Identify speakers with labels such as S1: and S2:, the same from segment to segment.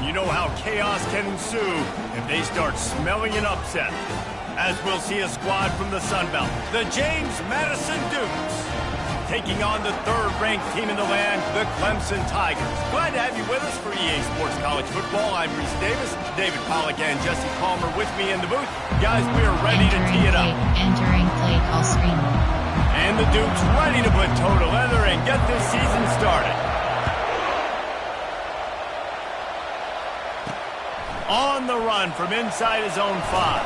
S1: and you know how chaos can ensue if they start smelling an upset. As we'll see a squad from the Sun Belt, the James Madison Dukes, taking on the third-ranked team in the land, the Clemson Tigers. Glad to have you with us for EA Sports College Football. I'm Reese Davis, David Pollack and Jesse Palmer with me in the booth. Guys, we are ready to tee it up.
S2: Entering play call screen.
S1: And the Dukes ready to put toe to leather and get this season started. On the run from inside his own 5.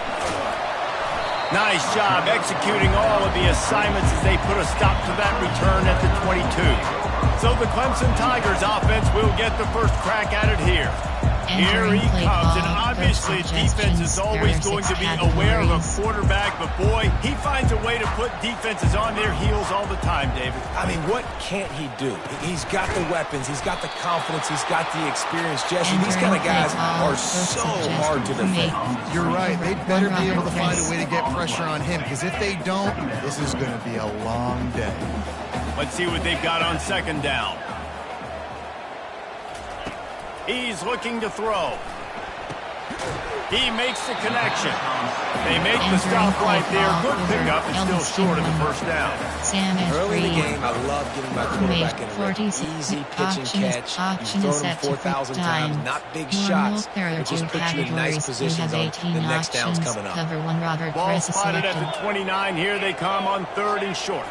S1: Nice job executing all of the assignments as they put a stop to that return at the 22. So the Clemson Tigers offense will get the first crack at it here. Here he comes, and obviously defense is always going to be aware of a quarterback, but boy, he finds a way to put defenses on their heels all the time, David.
S3: I mean, what can't he do? He's got the weapons, he's got the confidence, he's got the experience. Jesse, these kind of guys are so hard to defend.
S4: You're right. They'd better be able to find a way to get pressure on him, because if they don't, this is going to be a long day.
S1: Let's see what they've got on second down. He's looking to throw. He makes the connection. They make the stop right there. Good pickup and still short of the first down.
S3: Early in the game, I love getting my quarterback in a rhythm. Easy pitch and catch. You've thrown him 4,000 times. Not big shots, but just put you in nice positions on the next down's coming up.
S1: Ball spotted at the 29. Here they come on third and short.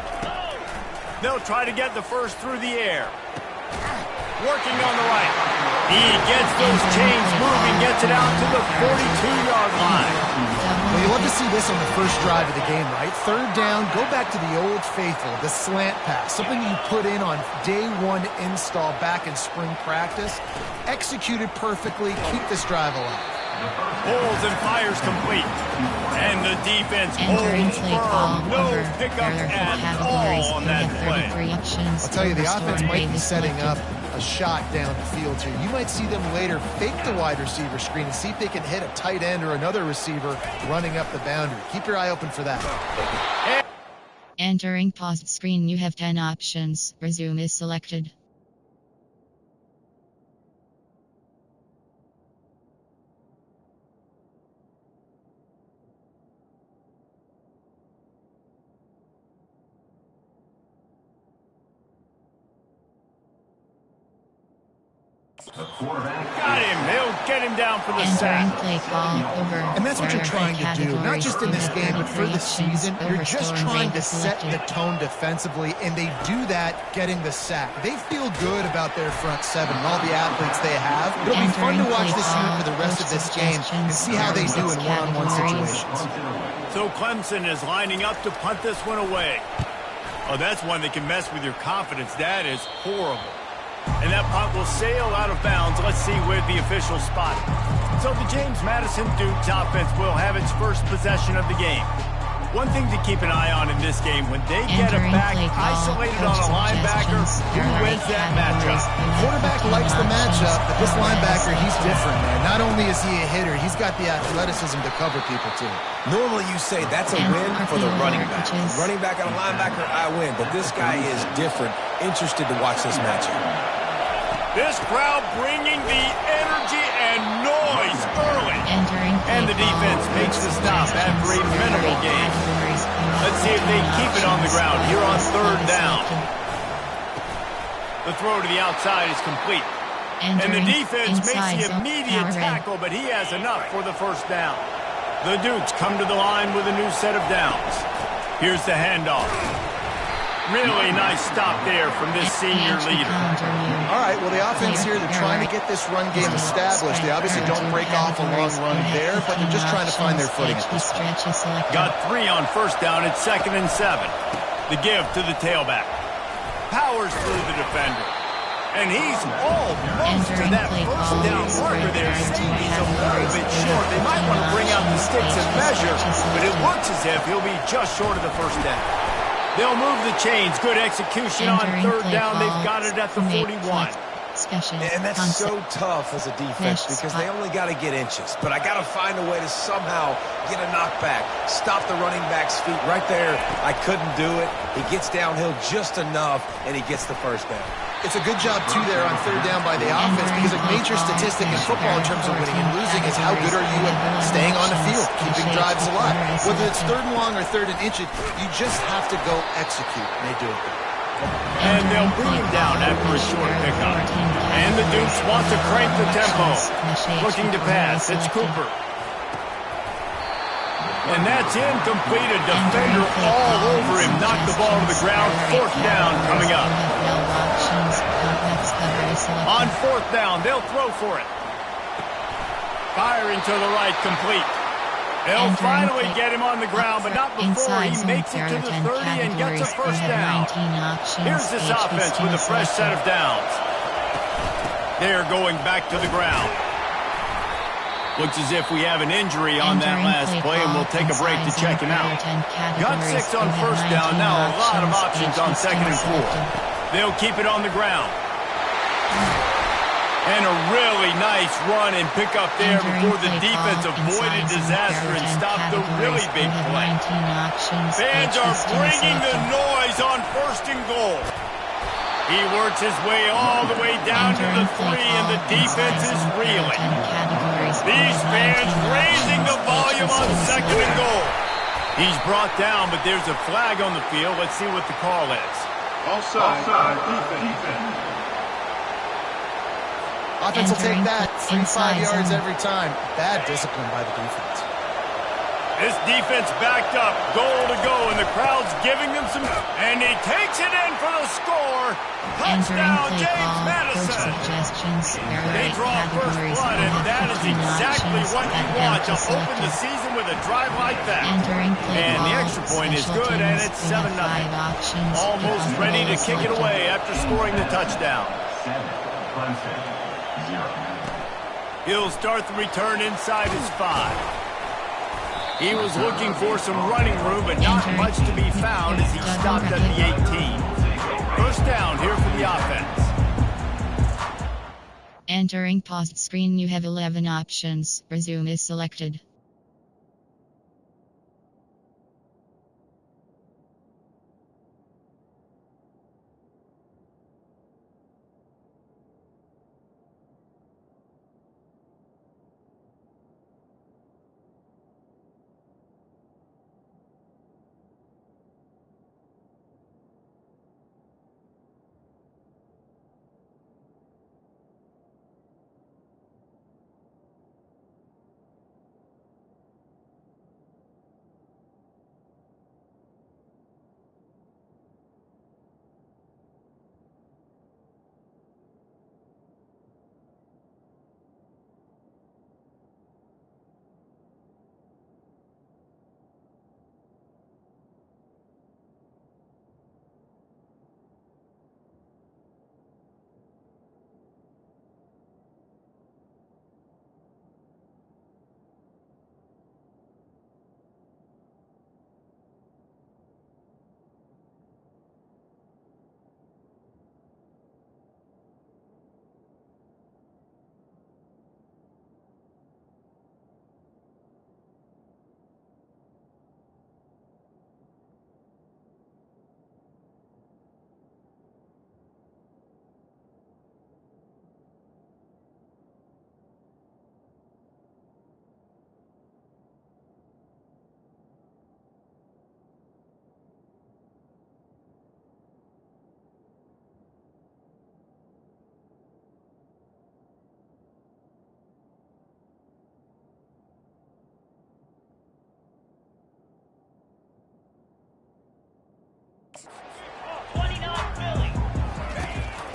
S1: They'll try to get the first through the air. Working on the right. He gets those chains moving, gets it out to the 42-yard line.
S4: Well, you love to see this on the first drive of the game, right? Third down, go back to the old faithful, the slant pass, something you put in on day one install back in spring practice. Executed perfectly, keep this drive alive.
S1: Pulls and fires complete. And the defense holds firm. No pickup at all on that play.
S4: I'll tell you, the offense might be setting up a shot down the field here. You might see them later fake the wide receiver screen and see if they can hit a tight end or another receiver running up the boundary. Keep your eye open for that.
S2: Entering paused screen, you have 10 options. Resume is selected.
S1: Got him. They'll get him down for the sack.
S4: And that's what you're trying to do, not just in this game, but for the season. You're just trying to set the tone defensively, and they do that getting the sack. They feel good about their front seven and all the athletes they have. It'll be fun to watch this unit for the rest of this game and see how they do in one-on-one situations.
S1: So Clemson is lining up to punt this one away. Oh, that's one that can mess with your confidence. That is horrible. And that punt will sail out of bounds. Let's see where the official spot it. So the James Madison Dukes offense will have its first possession of the game. One thing to keep an eye on in this game, when they get a back isolated on a linebacker, who wins that matchup?
S4: Quarterback likes the matchup, but this linebacker, he's different, man. Not only is he a hitter, he's got the athleticism to cover people, too.
S3: Normally you say that's a win for the running back. Running back and a linebacker, I win. But this guy is different. Interested to watch this matchup.
S1: This crowd bringing the energy and noise early. And the defense makes the stop after a minimal gain. Let's see if they keep it on the ground here on third down. The throw to the outside is complete. And the defense makes the immediate tackle, but he has enough for the first down. The Dukes come to the line with a new set of downs. Here's the handoff. Really nice stop there from this senior leader.
S4: All right, well, the offense here, they're trying to get this run game established. They obviously don't break off a long run there, but they're just trying to find their footing.
S1: Got 3 on first down at 2nd and 7. The give to the tailback. Powers through the defender. And he's almost to that first down marker there. Steve, he's a little bit short. They might want to bring out the sticks and measure, but it looks as if he'll be just short of the first down. They'll move the chains. Good execution on third down. They've got it at the 41.
S2: Special.
S3: And that's so tough as a defense because they only got to get inches. But I got to find a way to somehow get a knockback, stop the running back's feet right there. I couldn't do it. He gets downhill just enough, and he gets the first down.
S4: It's a good job, too, there on third down by the offense because a major statistic in football in terms of winning and losing is how good are you at staying on the field, keeping drives alive. Whether it's third and long or third and inches, you just have to go execute, and they do it.
S1: And they'll bring him down after a short pickup. And the Dukes want to crank the tempo. Looking to pass, it's Cooper. And that's incomplete. A defender all over him. Knocked the ball to the ground. Fourth down coming up. On fourth down, they'll throw for it. Firing to the right, complete. They'll finally get him on the ground, but not before he makes it to the 30 and gets a first down. Here's this offense with a fresh set of downs. They're going back to the ground. Looks as if we have an injury on that last play, and we'll take a break to check him out. Got 6 on first down, now a lot of options on second and 4. They'll keep it on the ground. And a really nice run and pick up there before the defense avoided disaster and stopped the really big play. Fans are bringing the noise on first and goal. He works his way all the way down to the 3, and the defense is reeling. These fans raising the volume on second and goal. He's brought down, but there's a flag on the field. Let's see what the call is.
S5: Offside, defense.
S4: Offense will take that. 3-5 yards every time. Bad discipline by the defense.
S1: This defense backed up, goal to go, and the crowd's giving them some... And he takes it in for the score. Touchdown, James Madison. They draw first blood, and that is exactly what you want to open the season with a drive like that. And the extra point is good, and it's 7-0. Almost ready to kick it away after scoring the touchdown. He'll start the return inside his 5. He was looking for some running room, but not much to be found as he stopped at the 18. First down here for the offense.
S2: Entering paused screen, you have 11 options. Resume is selected.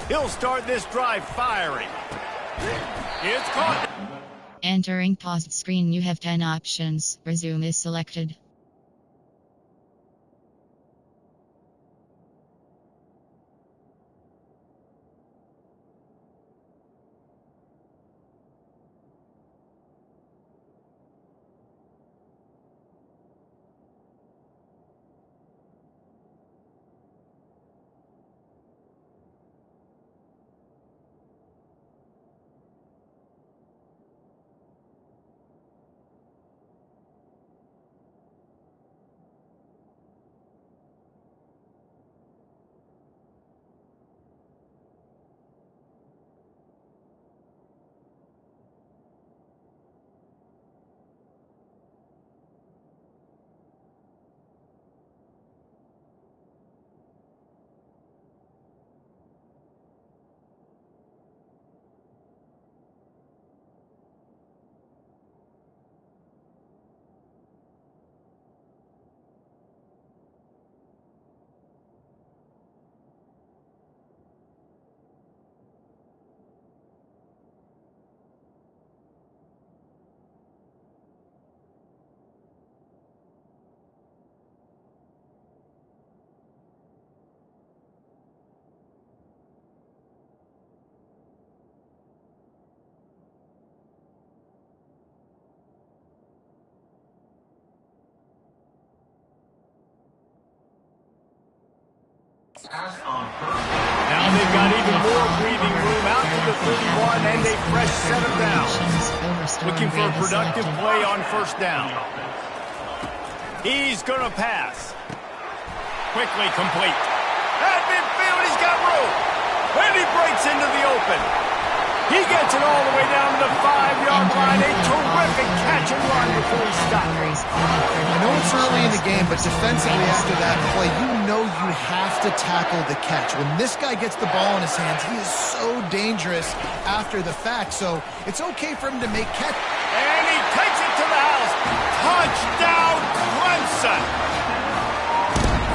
S1: He'll start this drive firing. It's caught.
S2: Entering paused screen, you have 10 options. Resume is selected.
S1: Now they've got even more breathing room out to the 31 and a fresh set of downs. Looking for a productive play on first down. He's going to pass. Quickly complete. At midfield, he's got room. And he breaks into the open. He gets it all the way down to the 5-yard line. A terrific catch and run before he stops.
S4: I know it's early in the game, but defensively after that play, you know you have to tackle the catch. When this guy gets the ball in his hands, he is so dangerous after the fact. So it's okay for him to make catch.
S1: And he takes it to the house. Touchdown, Clemson.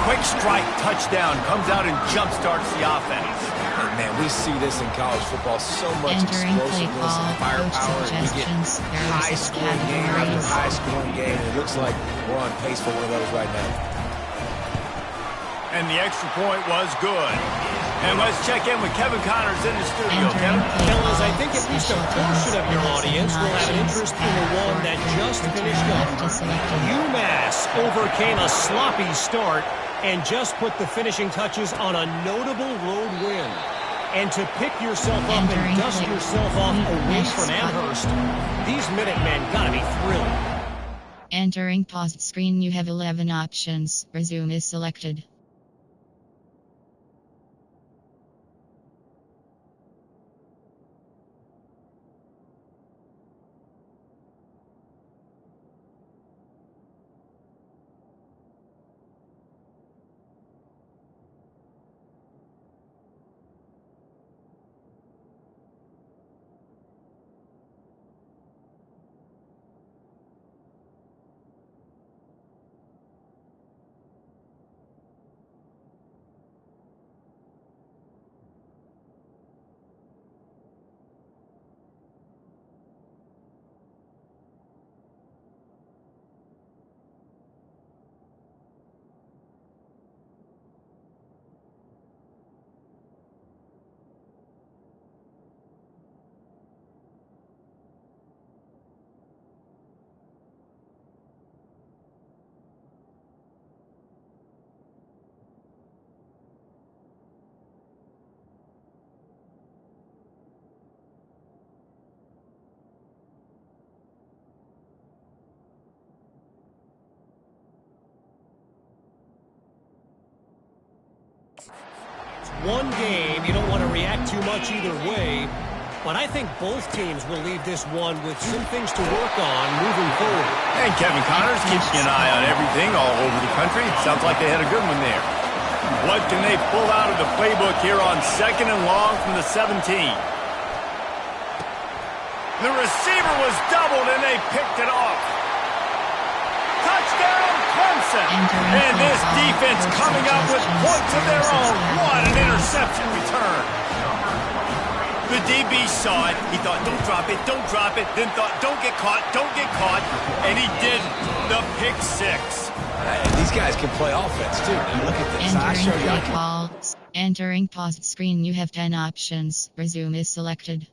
S1: Quick strike touchdown comes out and jumpstarts the offense.
S3: And man, we see this in college football, so much explosiveness and firepower. And we get high-scoring game after high-scoring game. It looks like we're on pace for one of those right now.
S1: And the extra point was good. And let's check in with Kevin Connors in the studio. Kevin?
S6: Fellas, I think at least a portion of your audience will have an interest in the one that just finished up. UMass overcame a sloppy start and just put the finishing touches on a notable road win. And to pick yourself up and dust yourself off away from Amherst, these Minutemen gotta be thrilled.
S2: Entering paused screen, you have 11 options. Resume is selected.
S6: One game, you don't want to react too much either way, but I think both teams will leave this one with some things to work on moving forward.
S1: And Kevin Connors keeps an eye on everything all over the country. Sounds like they had a good one there. What can they pull out of the playbook here on 2nd and long from the 17? The receiver was doubled and they picked it off. Touchdown, Clemson. And this defense coming up with points of their own. What an interception return. The DB saw it. He thought, don't drop it, don't drop it. Then thought, don't get caught, don't get caught. And he didn't. The pick six.
S3: These guys can play offense, too. Now look at this.
S2: Entering paused screen, you have 10 options. Resume is selected.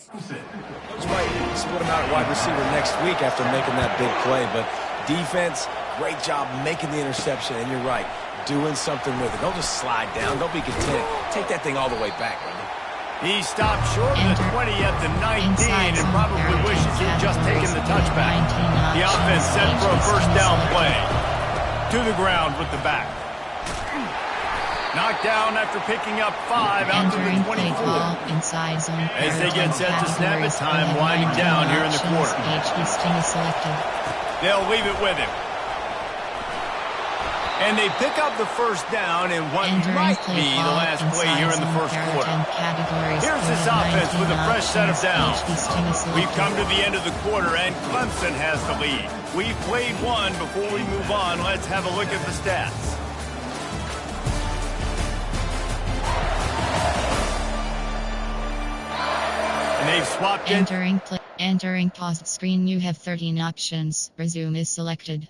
S3: Coach might split him out at wide receiver next week after making that big play, but defense, great job making the interception, and you're right, doing something with it. Don't just slide down. Don't be content. Take that thing all the way back, brother.
S1: He stopped short of the 20 at the 19 and probably wishes he'd just taken the touchback. The offense set for a first down play. To the ground with the back. Knocked down after picking up 5 out to the 24. As they get set to snap it, time winding down here in the quarter. They'll leave it with him. And they pick up the first down in what might be the last play here in the first quarter. Here's this offense with a fresh set of downs. We've come to the end of the quarter, and Clemson has the lead. We've played one. Before we move on, let's have a look at the stats. And they've swapped in.
S2: Entering pause screen, you have 13 options. Resume is selected.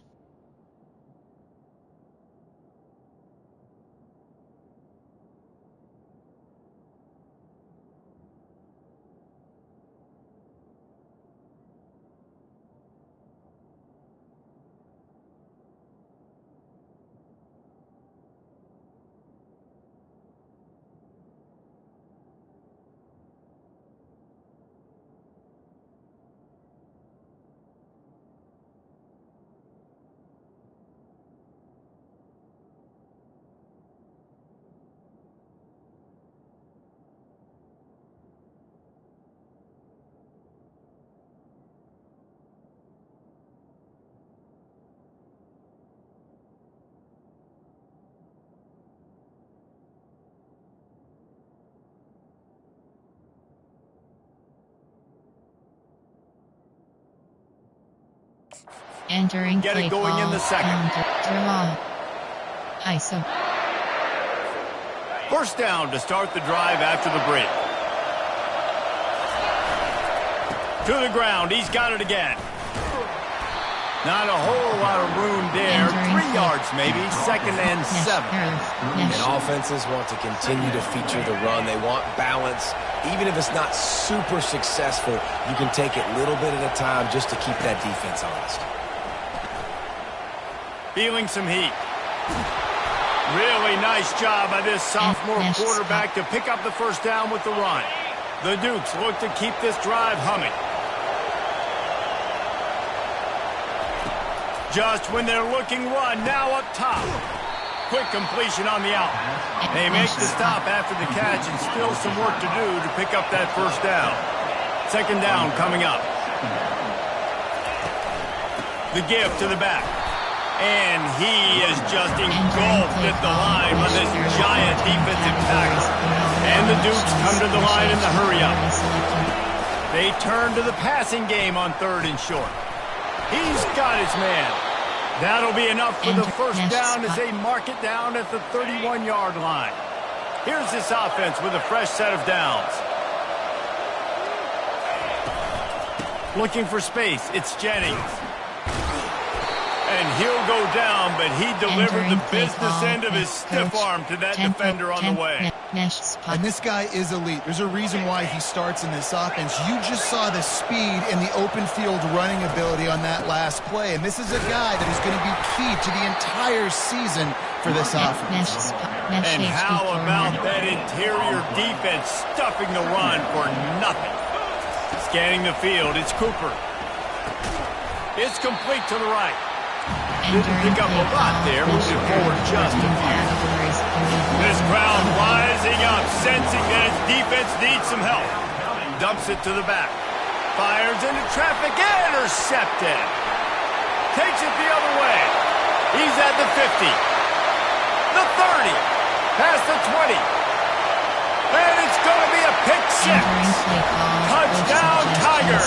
S2: Entering
S1: Get it going in the second.
S2: ISO.
S1: First down to start the drive after the break. To the ground. He's got it again. Not a whole lot of room there. 3 yards maybe. Second and 7.
S3: And offenses want to continue to feature the run. They want balance. Even if it's not super successful, you can take it little bit at a time just to keep that defense honest.
S1: Feeling some heat. Really nice job by this sophomore quarterback to pick up the first down with the run. The Dukes look to keep this drive humming. Just when they're looking run, now up top. Quick completion on the out. They make the stop after the catch and still some work to do to pick up that first down. Second down coming up. The give to the back. And he is just engulfed at the line by this giant defensive tackle. And the Dukes come to the line in the hurry-up. They turn to the passing game on 3rd and short. He's got his man. That'll be enough for the first down as they mark it down at the 31-yard line. Here's this offense with a fresh set of downs. Looking for space, it's Jennings. And he'll go down, but he delivered the business end of his stiff arm to that defender on the way.
S4: And this guy is elite. There's a reason why he starts in this offense. You just saw the speed and the open field running ability on that last play. And this is a guy that is going to be key to the entire season for this offense.
S1: And how about that interior defense stuffing the run for nothing? Scanning the field, it's Cooper. It's complete to the right. Didn't pick up a lot there, moving forward just a few. This crowd rising up, sensing that its defense needs some help. Dumps it to the back. Fires into traffic, intercepted. Takes it the other way. He's at the 50. The 30. Past the 20. And it's going to be a pick six. Touchdown, Tigers.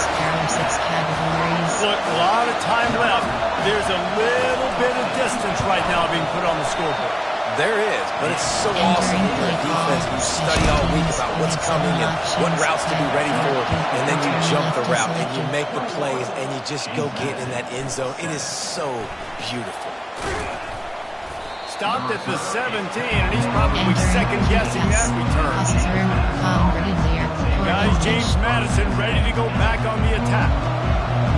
S1: Look, a lot of time left. There's a little bit of distance right now being put on the scoreboard.
S3: There is, but it's so awesome when you're a defense. You study all week about what's coming and what routes to be ready for, and then you jump the route and you make the plays and you just go get in that end zone. It is so beautiful.
S1: Stopped at the 17, and he's probably second-guessing that return. Guys, James Madison ready to go back on the attack.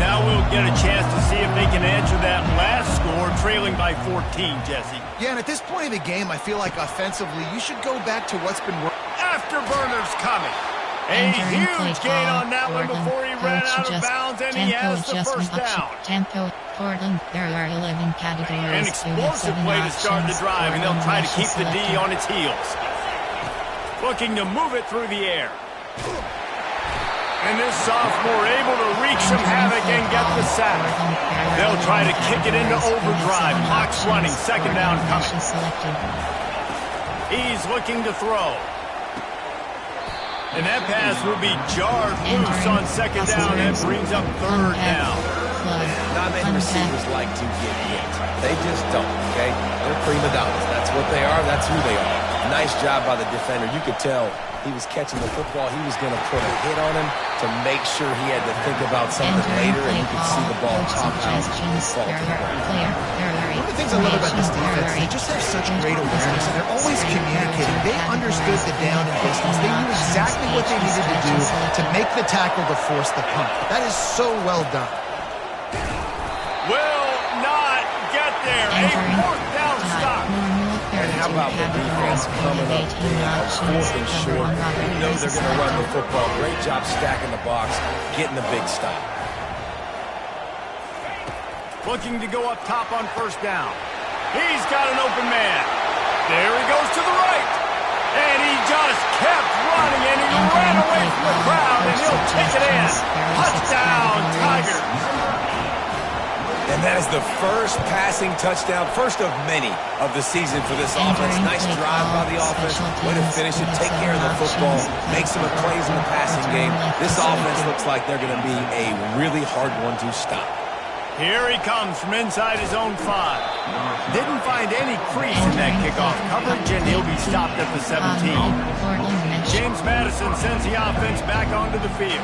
S1: Now we'll get a chance to see if they can answer that last score, trailing by 14, Jesse.
S4: Yeah, and at this point of the game, I feel like offensively, you should go back to what's been working.
S1: Afterburners coming. A huge gain on that one before he ran out of bounds, and he has the first down.
S2: Tempo, Portland, there are 11 categories.
S1: An explosive way to start the drive, and they'll try to keep the D on its heels. Looking to move it through the air. And this sophomore able to wreak some havoc and get the sack. They'll try to kick it into overdrive. Clock's running. Second down coming. He's looking to throw. And that pass will be jarred loose on second down and brings up third down.
S3: Not many receivers like to get hit. They just don't, okay? They're prima donnas. That's what they are. That's who they are. Nice job by the defender. You could tell he was catching the football. He was going to put a hit on him to make sure he had to think about something later, and you could see the ball pop out.
S4: One of the things I love about this defense, they just have such great awareness, and they're always communicating. They understood the down and distance. They knew exactly what they needed to do to make the tackle to force the punt. That is so well done.
S1: Will not get there. A fourth down stop.
S3: And how about the defense coming up fourth and short? You know they're going to run the football. Great job stacking the box, getting the big stop.
S1: Looking to go up top on first down. He's got an open man. There he goes to the right. And he just kept running, and he ran away from the crowd, and he'll take it in. Touchdown, Tigers.
S3: And that is the first passing touchdown, first of many of the season for this offense. Nice drive by the offense. Way to finish it, take care of the football, make some plays in the passing game. This offense looks like they're going to be a really hard one to stop.
S1: Here he comes from inside his own 5. Didn't find any crease in that kickoff coverage, and he'll be stopped at the 17. James Madison sends the offense back onto the field.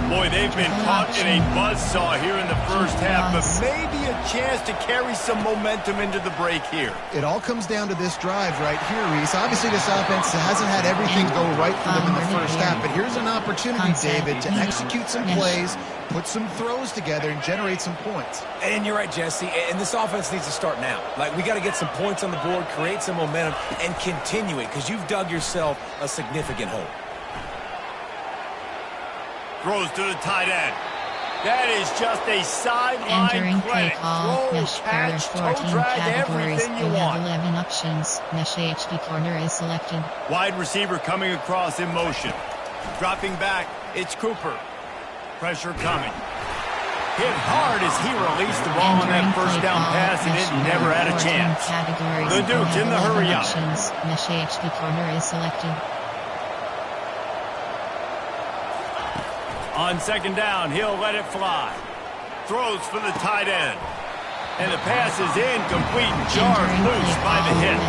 S1: Boy, they've been caught in a buzzsaw here in the first half, but maybe a chance to carry some momentum into the break here.
S4: It all comes down to this drive right here, Reese. Obviously, this offense hasn't had everything go right for them in the first half, but here's an opportunity, David, to execute some plays, put some throws together, and generate some points.
S3: And you're right, Jesse, and this offense needs to start now. Like, we got to get some points on the board, create some momentum, and continue it, because you've dug yourself a significant hole.
S1: Throws to the tight end. That is just a sideline credit. Throw, catch, toe drag, everything you want.
S2: 11 options. Mesh HP corner is selected.
S1: Wide receiver coming across in motion. Dropping back, it's Cooper. Pressure coming. Hit hard as he released the ball on that first down pass, and it never had a chance. The Duke's in the hurry up.
S2: Mesh HP corner is selected.
S1: On second down, he'll let it fly. Throws for the tight end. And the pass is incomplete, jarred loose by the hit.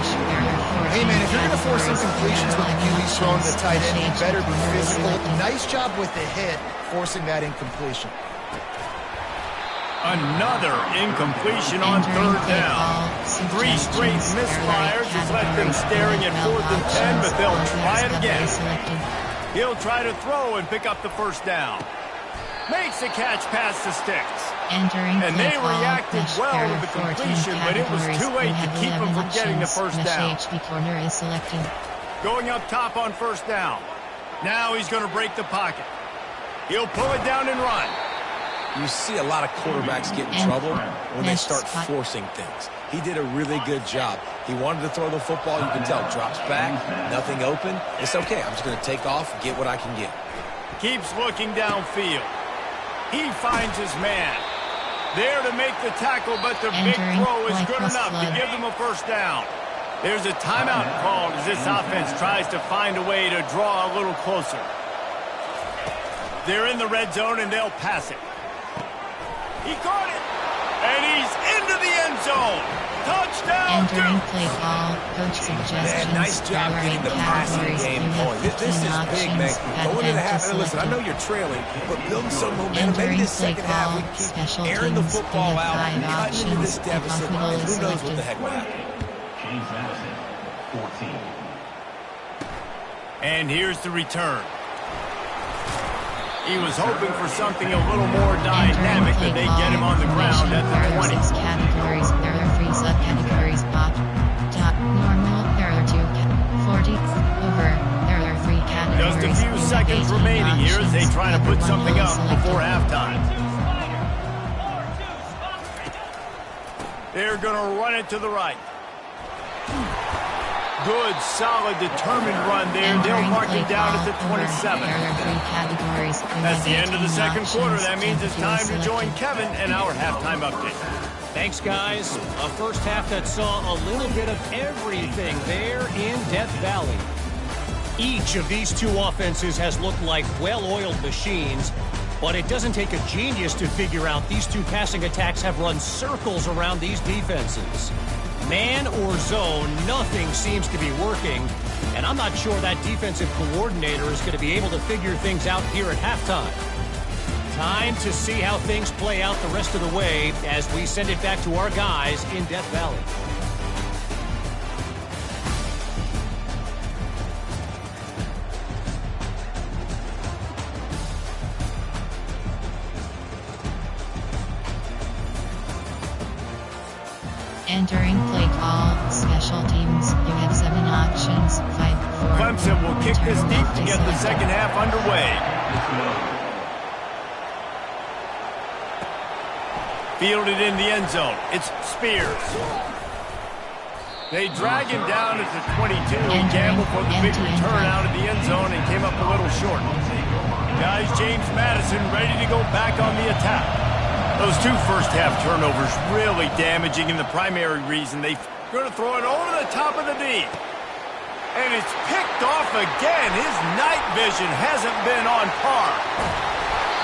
S4: Hey, man, if you're going to force incompletions with the QB throwing the tight end, you better be physical. Nice job with the hit, forcing that incompletion.
S1: Another incompletion on third down. 3 straight misfires has left them staring at 4th and 10, but they'll try it again. He'll try to throw and pick up the first down. Makes the catch past the sticks. And they reacted well to the completion, but it was too late to keep them from getting the first down. Going up top on first down. Now he's going to break the pocket. He'll pull it down and run.
S3: You see a lot of quarterbacks get in trouble when they start forcing things. He did a really good job. He wanted to throw the football. You can tell. Drops back, nothing open. It's okay. I'm just going to take off, get what I can get.
S1: Keeps looking downfield. He finds his man. There to make the tackle, but the big throw is good enough to give them a first down. There's a timeout called as this offense tries to find a way to draw a little closer. They're in the red zone, and they'll pass it. He caught it, and he's into the end zone. Touchdown, Duke.
S2: Play call. Coach suggestions.
S3: Man, nice job getting the passing game going. This is big, man. Going into the half, and listen, I know you're trailing, but building some momentum. Maybe this second half we keep airing the football out, cutting into this deficit, and who knows what the heck will happen.
S5: James Madison, 14.
S1: And here's the return. He was hoping for something a little more dynamic that they get him on the ground at the 20.
S2: Categories. There are 3 subcategories. Pop, top, normal. There are 2 40 over. There are 3 categories.
S1: Just a few seconds remaining here as they try to put something up before halftime. They're going to run it to the right. Good, solid, determined run there. They'll mark it down at the 27. That's the end of the second quarter. That means it's time to join Kevin and our halftime update.
S6: Thanks, guys. A first half that saw a little bit of everything there in Death Valley. Each of these 2 offenses has looked like well-oiled machines, but it doesn't take a genius to figure out these 2 passing attacks have run circles around these defenses. Man or zone, nothing seems to be working, and I'm not sure that defensive coordinator is going to be able to figure things out here at halftime. Time to see how things play out the rest of the way as we send it back to our guys in Death Valley.
S2: Entering play call, special teams, you have 7 options, 5, 4.
S1: Clemson will kick this deep to get the second half underway. Fielded in the end zone. It's Spears. They drag him down at the 22. He gambled for the big return out of the end zone and came up a little short. Guys, James Madison ready to go back on the attack. Those 2 first-half turnovers really damaging, and the primary reason they're going to throw it over the top of the D. And it's picked off again. His night vision hasn't been on par.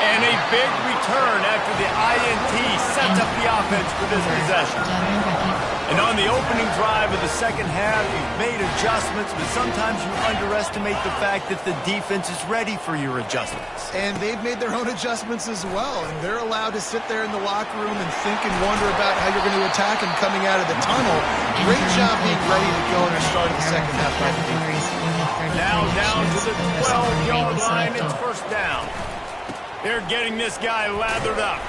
S1: And a big return after the INT sets up the offense for this possession. And on the opening drive of the second half, you've made adjustments, but sometimes you underestimate the fact that the defense is ready for your adjustments.
S4: And they've made their own adjustments as well, and they're allowed to sit there in the locker room and think and wonder about how you're going to attack them coming out of the tunnel. Great job being ready to go in the start of the second half.
S1: Now down to the 12-yard line, it's first down. They're getting this guy lathered up.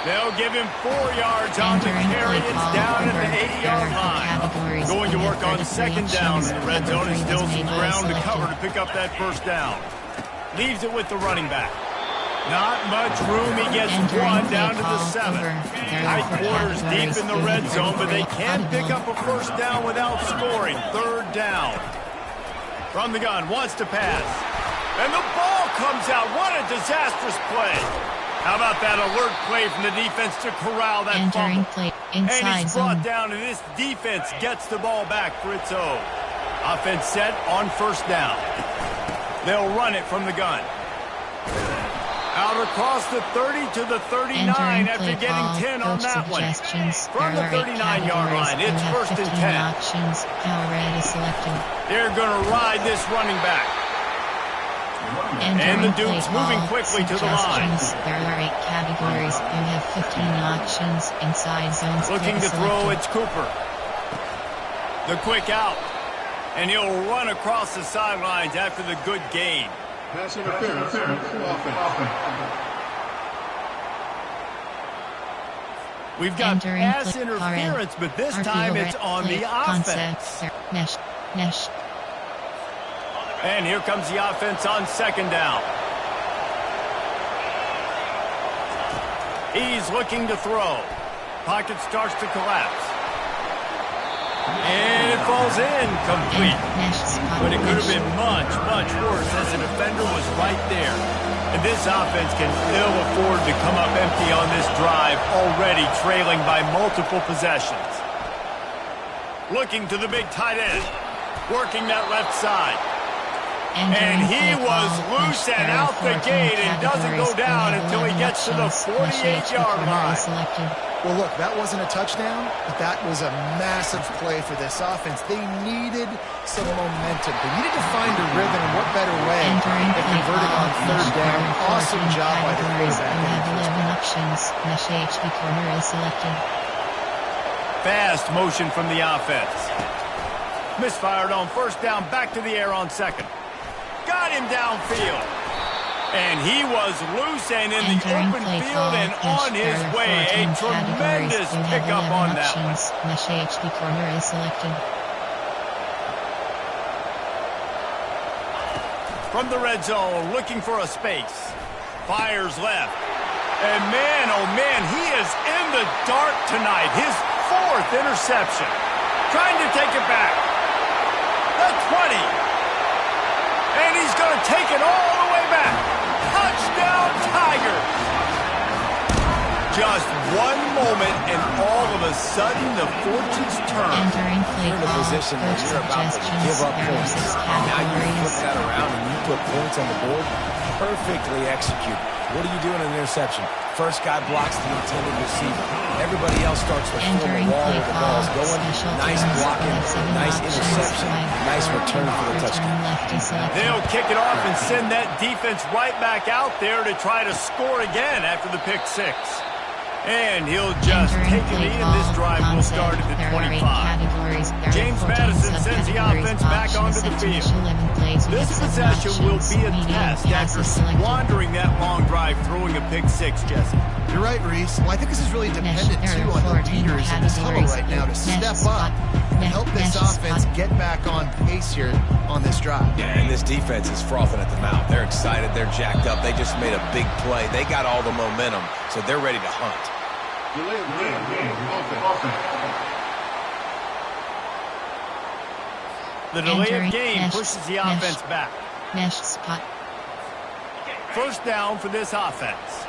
S1: They'll give him 4 yards on the carry. It's down at the 80-yard line. Going to work on second down in the red zone. And still some ground to cover to pick up that first down. Leaves it with the running back. Not much room. He gets 1 down to the 7. Tight quarters deep in the red zone, but they can pick up a first down without scoring. Third down. From the gun, wants to pass. And the ball comes out. What a disastrous play. How about that alert play from the defense to corral that fumble? And he's brought down, and this defense gets the ball back for its own. Offense set on first down. They'll run it from the gun. Out across the 30 to the 39 after getting 10 on that one. From the 39-yard line, it's first and 10. They're going to ride this running back. And the Dukes moving quickly to the line.
S2: There are 8 categories. You have 15 options inside zones.
S1: Looking to throw, it's Cooper. The quick out. And he'll run across the sidelines after the good gain.
S5: Pass interference.
S1: We've got pass interference, but this time it's on the offense.
S2: Mesh.
S1: And here comes the offense on second down. He's looking to throw. Pocket starts to collapse. And it falls in complete. But it could have been much, much worse as the defender was right there. And this offense can ill afford to come up empty on this drive, already trailing by multiple possessions. Looking to the big tight end. Working that left side. And he was loose and out the gate and doesn't go down until he gets to the 48-yard line.
S4: Well, look, that wasn't a touchdown, but that was a massive play for this offense. They needed some momentum. They needed to find a rhythm, and what better way than converting on third down. Awesome job by the quarterback.
S2: You have 11 options. Mesh HB corner is selected.
S1: Fast motion from the offense. Misfired on first down, back to the air on second. Got him downfield. And he was loose and in the open field and on his way. A tremendous pickup on that one.
S2: Mesh HD corner is selected.
S1: From the red zone, looking for a space. Fires left. And man, oh man, he is in the dark tonight. His 4th interception. Trying to take it back. The 20. And he's going to take it all the way back. Touchdown, Tigers. Just one moment, and all of a sudden, the fortunes turn.
S2: Entering play
S3: You're in a
S2: call.
S3: position where
S2: First
S3: you're about to give up points. Now you flip that around and you put points on the board. Perfectly executed. What do you do in an interception? First guy blocks the intended receiver. Everybody else starts to fill the wall where the ball's going. Nice blocking, nice interception, nice return for the touchdown.
S1: They'll kick it off and send that defense right back out there to try to score again after the pick 6. And he'll just take a knee, and this drive will start at the 25. James Madison sends the offense back onto the field. This possession will be a test after squandering that long drive, throwing a pick 6, Jesse.
S4: You're right, Reese. Well, I think this is really dependent, too, on the leaders in this huddle right now to step up and help this offense get back on pace here on this drive.
S3: Yeah, and this defense is frothing at the mouth. They're excited. They're jacked up. They just made a big play. They got all the momentum, so they're ready to hunt.
S1: The delay of game pushes the offense back.
S2: Mesh spot.
S1: First down for this offense.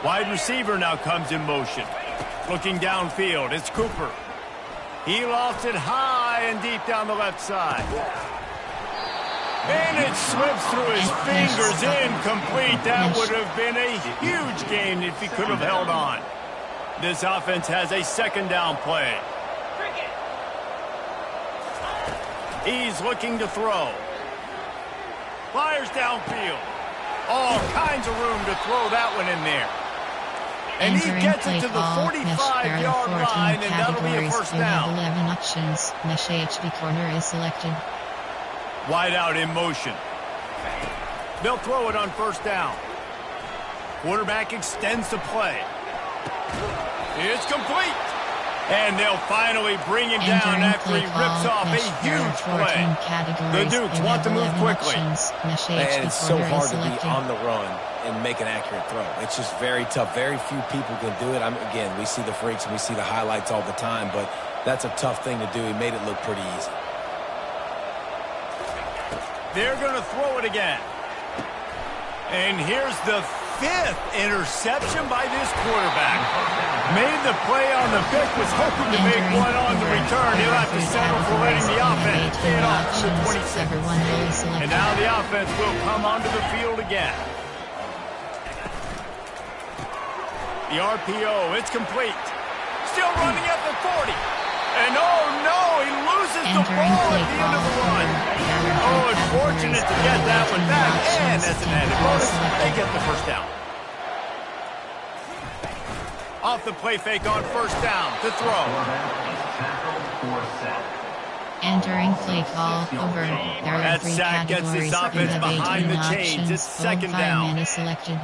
S1: Wide receiver now comes in motion. Looking downfield, it's Cooper. He lost it high and deep down the left side. And it slips through his fingers, incomplete. That would have been a huge gain if he could have held on. This offense has a second down play. He's looking to throw. Fires downfield. All kinds of room to throw that one in there. And he gets it to the 45-yard line, and that'll be a first down.
S2: 11 options. Mesh HD corner is selected.
S1: Wide out in motion. They'll throw it on first down. Quarterback extends the play. It's complete. And they'll finally bring him down after he rips off a huge play. The Dukes want to move quickly.
S3: And it's so hard to be on the run and make an accurate throw. It's just very tough. Very few people can do it. Again, we see the freaks and we see the highlights all the time, but that's a tough thing to do. He made it look pretty easy.
S1: They're going to throw it again. And here's the 5th interception by this quarterback. Made the play on the pick, was hoping to make one on the return. He'll have to settle for letting the offense get off to the 26. And now the offense will come onto the field again. The RPO, it's complete. Still running at the 40. And oh no, he loses the ball at the end of the run. Oh, it's fortunate to get that one back. And as an added bonus, they get the first down. Off the play fake on first down to throw.
S2: Entering play call over. There are
S1: That
S2: 3
S1: sack gets
S2: categories.
S1: this offense
S2: You have 18
S1: behind the
S2: options.
S1: chains. It's second down.
S2: Is selected.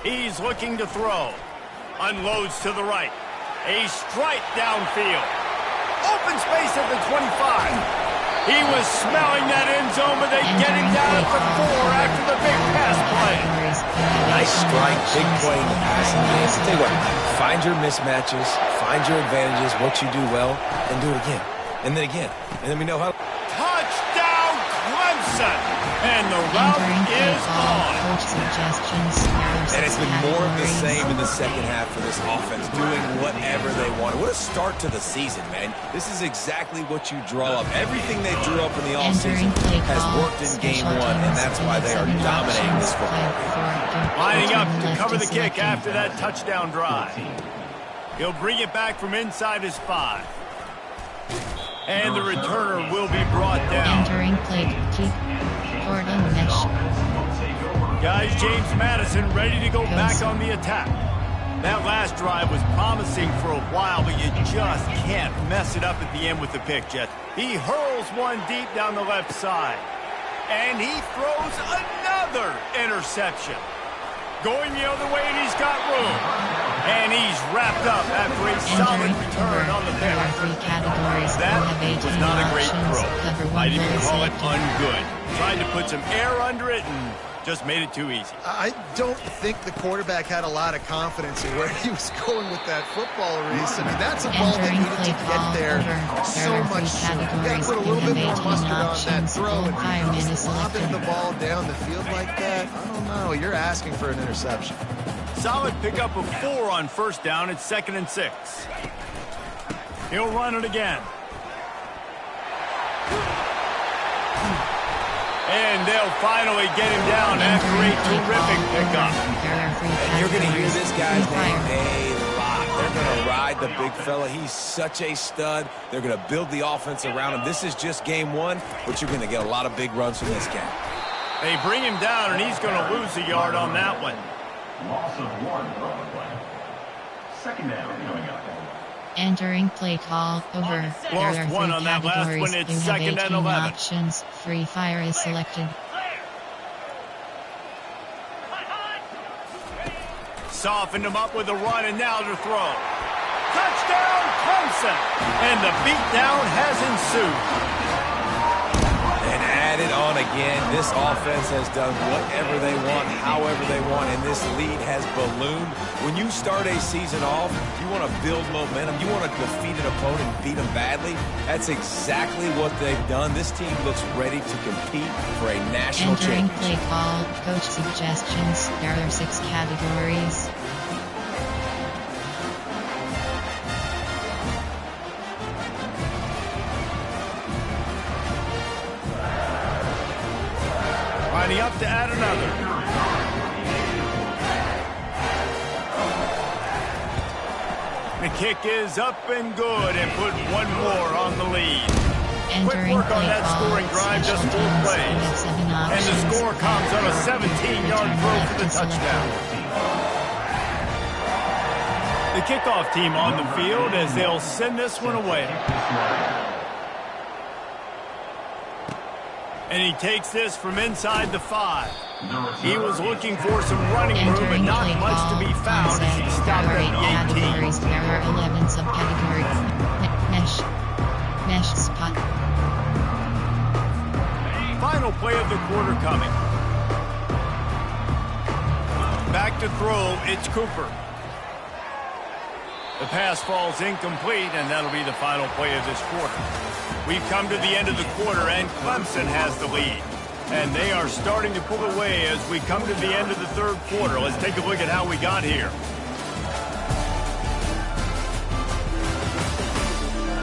S1: He's looking to throw. Unloads to the right. A strike downfield. Open space at the 25. He was smelling that end zone, but they get him down at the 4 after the big pass play.
S3: Nice strike, big play in the passing game. So tell you what, find your mismatches, find your advantages, what you do well, and do it again. And then again. And then we know how.
S1: Touchdown, Clemson! And the route is on.
S3: And it's been more of the same in the second half for this offense, doing whatever they want. What a start to the season, man. This is exactly what you draw up. Everything they drew up in the offseason has worked in game 1, and that's why they are dominating this football game.
S1: Lining up to cover the kick after that touchdown drive. He'll bring it back from inside his 5. And the returner will be brought down.
S2: Entering play keep. Gordon Mesh.
S1: Guys, James Madison ready to go back on the attack. That last drive was promising for a while, but you just can't mess it up at the end with the pick, Jet. He hurls one deep down the left side. And he throws another interception. Going the other way, and he's got room. And he's wrapped up after a solid return on the pick. That was not a great throw. I'd even call it ungood. Tried to put some air under it and just made it too easy.
S4: I don't think the quarterback had a lot of confidence in where he was going with that football, Reese. I mean, that's a ball that needed to get there so much sooner. You got to put a little bit more mustard on that throw, and just lobbing the ball down the field like that. I don't know. You're asking for an interception.
S1: Solid pickup of 4 on first down. It's 2nd and 6. He'll run it again. And they'll finally get him down after a terrific pickup.
S3: And you're going to hear this guy's name a lot. They're going to ride the big fella. He's such a stud. They're going to build the offense around him. This is just game 1, but you're going to get a lot of big runs from this guy.
S1: They bring him down, and he's going to lose a yard on that one.
S5: Loss of 1 on the play. 2nd down coming up.
S2: Entering play call over.
S1: Lost 1 on that last one. It's 2nd and 11.
S2: Options. Free fire is selected.
S1: Softened him up with a run, and now to throw. Touchdown, Clemson! And the beatdown has ensued.
S3: And added on again, this offense has done whatever they want, however they want, and this lead has ballooned. When you start a season off, you want to build momentum. You want to defeat an opponent and beat them badly. That's exactly what they've done. This team looks ready to compete for a national championship.
S2: Entering play call, coach suggestions. There are 6 categories.
S1: Lining up to add another. The kick is up and good, and put 1 more on the lead. Quick work on that scoring drive, just 4 plays. And the score comes on a 17-yard throw for the touchdown. The kickoff team on the field as they'll send this one away. And he takes this from inside the 5. He was looking for some running room, but not much to be found as he stopped at the 18.
S2: There are 11 subcategories. Mesh spot.
S1: Final play of the quarter coming. Back to throw, it's Cooper. The pass falls incomplete, and that'll be the final play of this quarter. We've come to the end of the quarter, and Clemson has the lead. And they are starting to pull away as we come to the end of the 3rd quarter. Let's take a look at how we got here.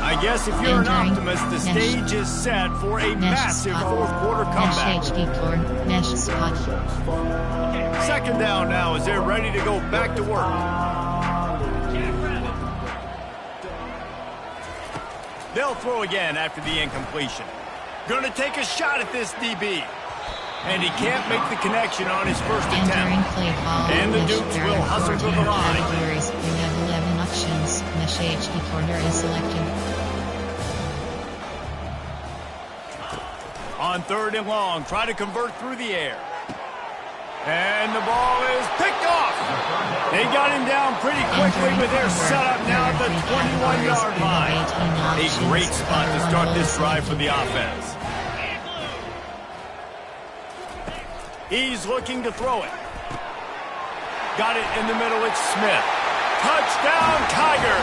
S1: I guess if you're an optimist, the stage is set for a massive 4th quarter comeback. 2nd down now as they're ready to go back to work. They'll throw again after the incompletion. Gonna take a shot at this DB. And he can't make the connection on his first attempt. And the Dukes will hustle to the line.
S2: We have 11 options. Mesh HD corner is selected.
S1: On 3rd and long, try to convert through the air. And the ball is picked off. They got him down pretty quickly with their setup now at the 21-yard line. A great spot to start this drive for the offense. He's looking to throw it. Got it in the middle, it's Smith. Touchdown, Tiger!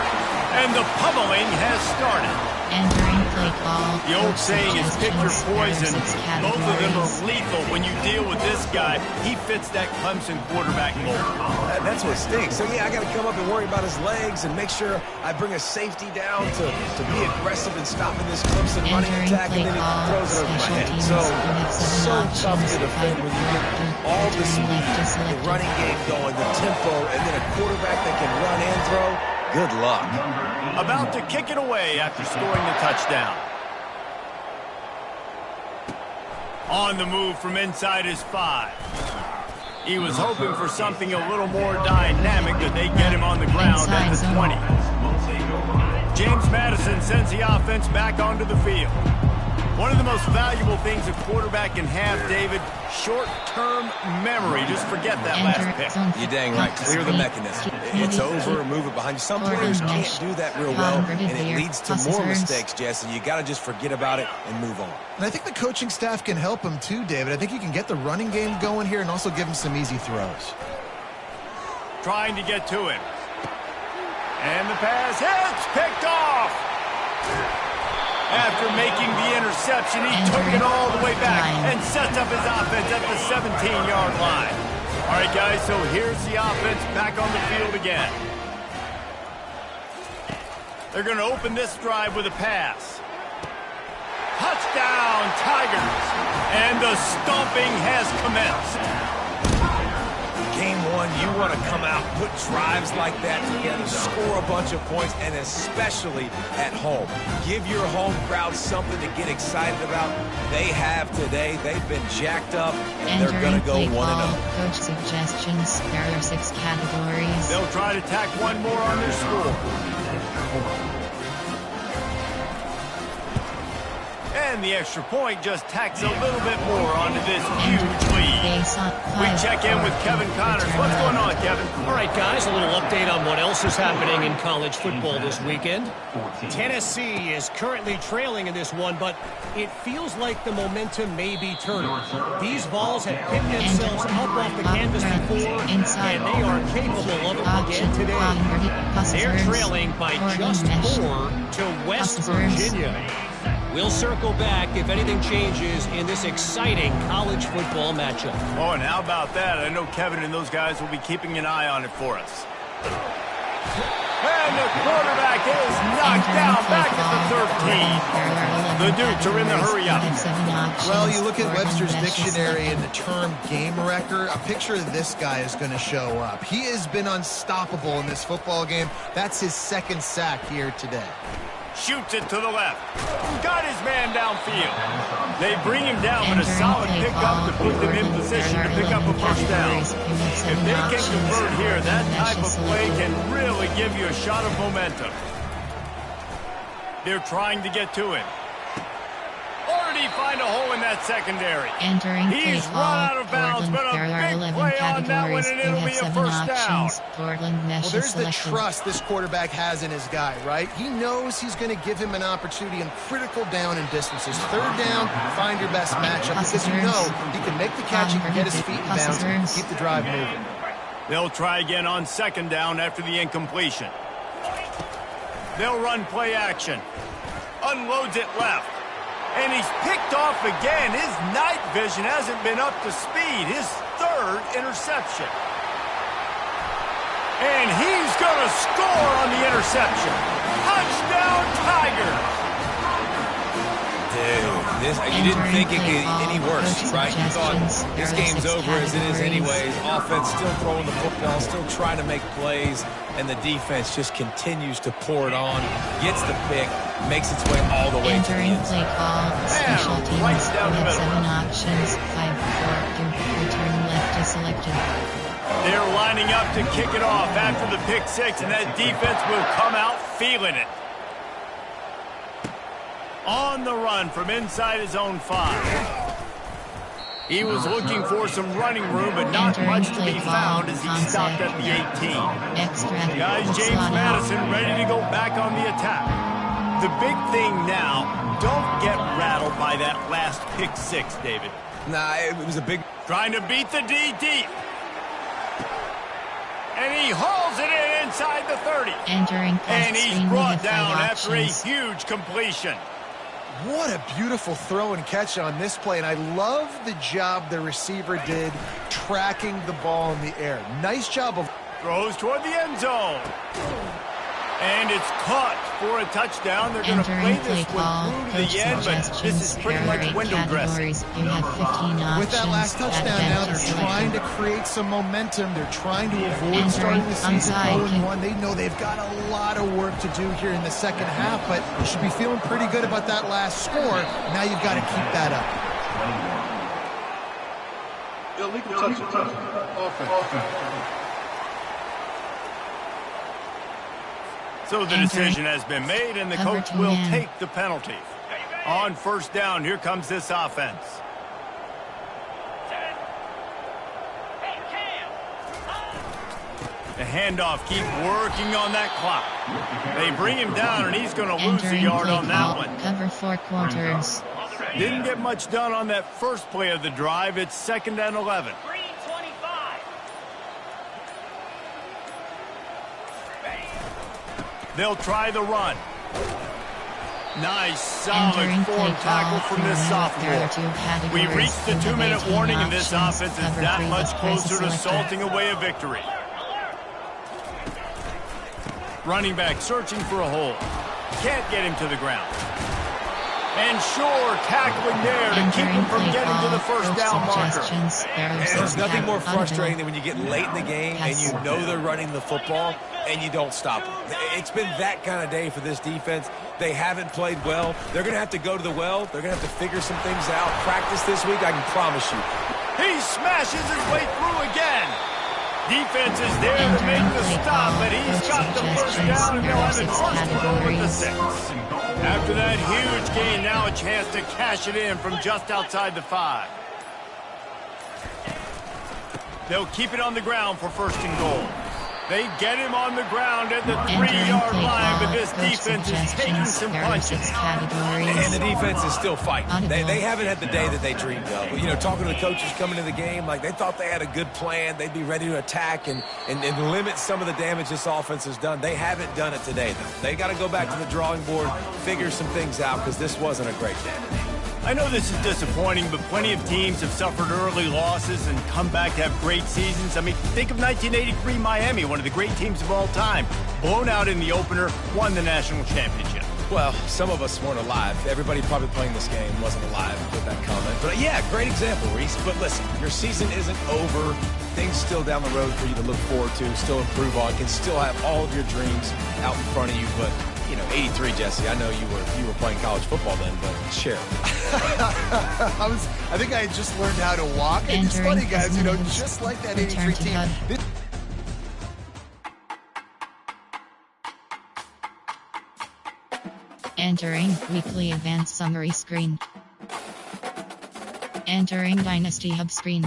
S1: And the pummeling has started.
S2: Entering play call.
S1: The old saying is pick your poison. Both of them are lethal when you deal with this guy. He fits that Clemson quarterback mold.
S3: That's what stinks. So, yeah, I got to come up and worry about his legs and make sure I bring a safety down to be aggressive in stopping this Clemson running attack, and then he throws it over my head. So tough to defend when you get all the speed, the running game going, the tempo, and then a quarterback that can run and throw. Good luck.
S1: About to kick it away after scoring the touchdown. On the move from inside his 5. He was hoping for something a little more dynamic, that they get him on the ground at the 20. James Madison sends the offense back onto the field. One of the most valuable things a quarterback can have, David, short-term memory. Just forget that last pick.
S3: You're dang right. Clear the mechanism. It's over. Move it behind you. Some players can't do that real well, and it leads to more mistakes, Jesse. You got to just forget about it and move on.
S4: And I think the coaching staff can help him too, David. I think you can get the running game going here and also give him some easy throws.
S1: Trying to get to him. And the pass hits, picked off. After making the interception, he took it all the way back and sets up his offense at the 17-yard line. All right, guys, so here's the offense back on the field again. They're going to open this drive with a pass. Touchdown, Tigers. And the stomping has commenced.
S3: Game one, you want to come out, put drives like that together, score a bunch of points, and especially at home. Give your home crowd something to get excited about. They have today. They've been jacked up, and they're going to go 1-0.
S2: Coach suggestions. There are 6 categories.
S1: They'll try to tack one more on their score. And the extra point just tacks a little bit more onto this huge lead. We check in with Kevin Connors. What's going on, Kevin?
S6: All right, guys, a little update on what else is happening in college football this weekend. Tennessee is currently trailing in this one, but it feels like the momentum may be turning. These balls have picked themselves up off the canvas before, and they are capable of it again today. They're trailing by just 4 to West Virginia. We'll circle back if anything changes in this exciting college football matchup.
S1: Oh, and how about that? I know Kevin and those guys will be keeping an eye on it for us. And the quarterback is knocked down back at the 13. The Dukes are in the hurry up.
S4: Well, you look at Webster's dictionary and the term game wrecker, a picture of this guy is going to show up. He has been unstoppable in this football game. That's his 2nd sack here today.
S1: Shoots it to the left. Got his man downfield. They bring him down, but a solid pickup to put them in position to pick up a first down. If they can convert here, that type of play can really give you a shot of momentum. They're trying to get to him. Already find a hole in that secondary. He's run out of bounds, but a big play on that one, and it'll be a first down.
S4: Well, there's the trust this quarterback has in his guy, right? He knows he's going to give him an opportunity in critical down and distances. 3rd down, find your best matchup, because you know he can make the catch, he can get his feet in bounds, and keep the drive moving.
S1: They'll try again on 2nd down after the incompletion. They'll run play action. Unloads it left. And he's picked off again. His night vision hasn't been up to speed. His 3rd interception. And he's going to score on the interception. Touchdown, Tigers.
S3: Dude, you didn't think it could get any worse, right? You thought this game's over as it is anyways. Offense still throwing the football, still trying to make plays, and the defense just continues to pour it on, gets the pick, makes its way all the way to the end zone.
S2: Special teams,
S1: right down the middle.
S2: 7 options, 5, 4, return left is selected.
S1: They're lining up to kick it off after the pick 6, and that defense will come out feeling it. On the run from inside his own 5. He was looking for some running room, but not much to be found as he stopped at the 18. Guys, James Madison ready to go back on the attack. The big thing now, don't get rattled by that last pick 6, David.
S3: Nah, it was a big...
S1: Trying to beat the D deep. And he hauls it in inside the 30. And he's brought down after a huge completion.
S4: What a beautiful throw and catch on this play, and I love the job the receiver did tracking the ball in the air. Nice job of...
S1: Throws toward the end zone. And it's caught for a touchdown. They're going to play this one through to the end, but this is pretty much window dressing.
S4: With that last touchdown now, they're trying to create some momentum. They're trying to avoid starting the season 0-1. They know they've got a lot of work to do here in the 2nd half, but you should be feeling pretty good about that last score. Now you've got to keep that up.
S5: Illegal touch. Offense.
S1: So the decision has been made, and the coach will take the penalty. On first down, here comes this offense. The handoff, keep working on that clock. They bring him down, and he's going to lose a yard on that one.
S2: Cover 4 quarters.
S1: Didn't get much done on that first play of the drive. It's 2nd and 11. They'll try the run. Nice, solid form tackle from this sophomore. We reached the 2-minute warning, and this offense is that much closer to salting away a victory. Running back searching for a hole. Can't get him to the ground. And sure, tackling there to keep him from getting to the first down marker.
S3: And there's nothing more frustrating than when you get late in the game and you know they're running the football and you don't stop them. It's been that kind of day for this defense. They haven't played well. They're going to have to go to the well. They're going to have to figure some things out. Practice this week, I can promise you.
S1: He smashes his way through again. Defense is there to make the stop, but he's got the first down, and they'll have it first and goal with the 6. After that huge gain, now a chance to cash it in from just outside the 5. They'll keep it on the ground for 1st and goal. They get him on the ground at the 3-yard line, but this defense is taking some punches.
S3: And the defense is still fighting. They haven't had the day that they dreamed of. You know, talking to the coaches coming to the game, like they thought they had a good plan. They'd be ready to attack and limit some of the damage this offense has done. They haven't done it today, though. They got to go back to the drawing board, figure some things out, because this wasn't a great day.
S1: I know this is disappointing, but plenty of teams have suffered early losses and come back to have great seasons. I mean, think of 1983 Miami, one of the great teams of all time. Blown out in the opener, won the national championship.
S3: Well, some of us weren't alive. Everybody probably playing this game wasn't alive with that comment. But yeah, great example, Reese. But listen, your season isn't over. Things still down the road for you to look forward to, still improve on, can still have all of your dreams out in front of you. But, you know, 83, Jesse, I know you were playing college football then, but share.
S4: I think I had just learned how to walk. And it's funny, guys, you know, just like that 83 team.
S2: Entering weekly advanced summary screen. Entering Dynasty Hub screen.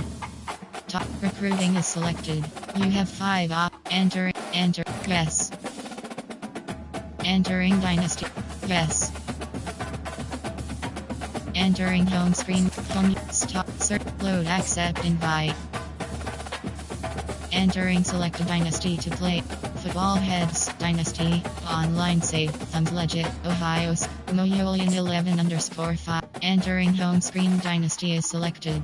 S2: Top recruiting is selected. You have 5 enter, yes. Entering Dynasty, yes. Entering home screen, home, stop, search, load, accept, invite. Entering selected Dynasty to play. Football Heads, Dynasty, Online Save, Thumbs Legit, Ohio, Moyolian 11_5. Entering home screen Dynasty is selected.